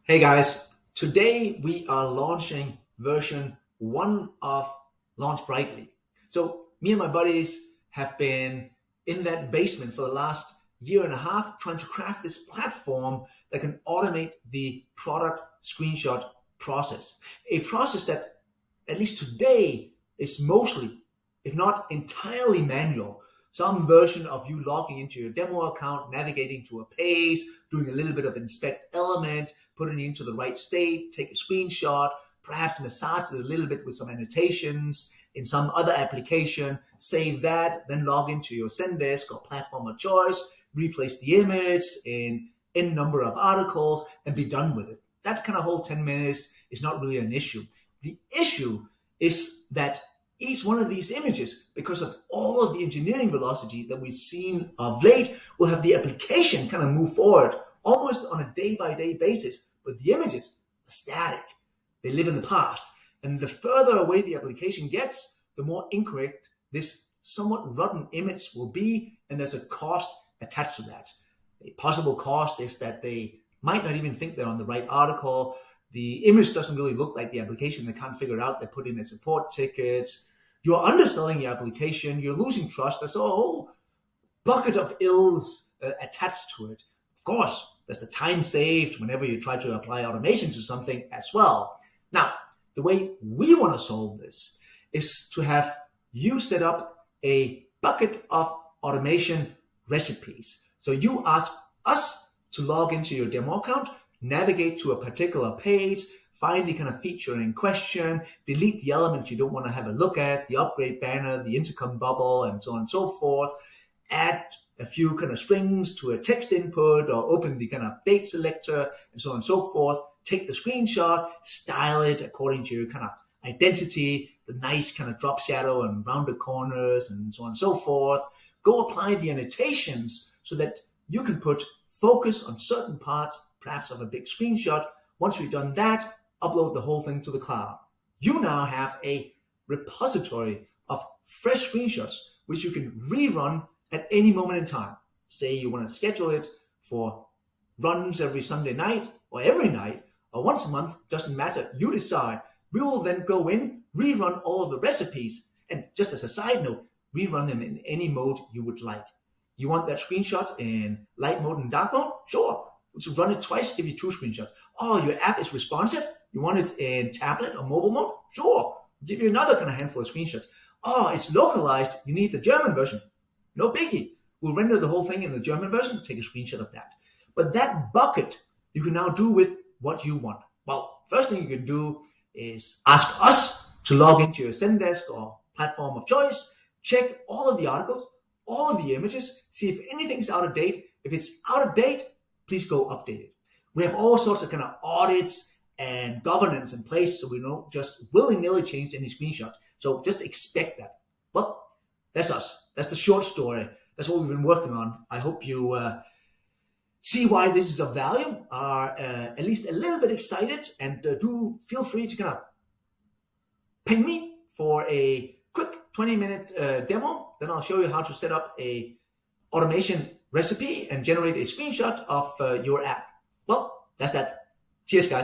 Hey guys, today we are launching version 1 of LaunchBrightly. So me and my buddies have been in that basement for the last year and a half trying to craft this platform that can automate the product screenshot process. A process that, at least today, is mostly, if not entirely manual. Some version of you logging into your demo account, navigating to a page, doing a little bit of inspect element, putting it into the right state, take a screenshot, perhaps massage it a little bit with some annotations in some other application, save that, then log into your Zendesk or platform of choice, replace the image in n number of articles, and be done with it. That kind of whole 10 minutes is not really an issue. The issue is that each one of these images, because of all of the engineering velocity that we've seen of late, will have the application kind of move forward almost on a day-by-day basis. But the images are static. They live in the past. And the further away the application gets, the more incorrect this somewhat rotten image will be, and there's a cost attached to that. A possible cost is that they might not even think they're on the right article. The image doesn't really look like the application. They can't figure it out. They put in a support ticket. You're underselling your application. You're losing trust. There's a whole bucket of ills attached to it. Of course, there's the time saved whenever you try to apply automation to something as well. Now, the way we want to solve this is to have you set up a bucket of automation recipes. So you ask us to log into your demo account, navigate to a particular page, find the kind of feature in question, delete the elements you don't want to have a look at, the upgrade banner, the intercom bubble, and so on and so forth, add a few kind of strings to a text input or open the kind of date selector, and so on and so forth, take the screenshot, style it according to your kind of identity, the nice kind of drop shadow and rounded corners, and so on and so forth. Go apply the annotations so that you can put focus on certain parts, perhaps of a big screenshot. Once we've done that, upload the whole thing to the cloud. You now have a repository of fresh screenshots, which you can rerun at any moment in time. Say you want to schedule it for runs every Sunday night or every night or once a month, doesn't matter. You decide. We will then go in, rerun all of the recipes, and just as a side note, rerun them in any mode you would like. You want that screenshot in light mode and dark mode? Sure. To run it twice, give you 2 screenshots. Oh, your app is responsive? You want it in tablet or mobile mode? Sure. Give you another kind of handful of screenshots. Oh, it's localized. You need the German version. No biggie. We'll render the whole thing in the German version. Take a screenshot of that. But that bucket, you can now do with what you want. Well, first thing you can do is ask us to log into your Zendesk or platform of choice, check all of the articles, all of the images, see if anything's out of date. If it's out of date, please go update it. We have all sorts of kind of audits and governance in place, so we don't just willy-nilly change any screenshot. So just expect that. Well, that's us. That's the short story. That's what we've been working on. I hope you see why this is of value, are at least a little bit excited, and do feel free to kind of ping me for a quick 20-minute demo. Then I'll show you how to set up a automation recipe and generate a screenshot of your app. Well, that's that. Cheers, guys.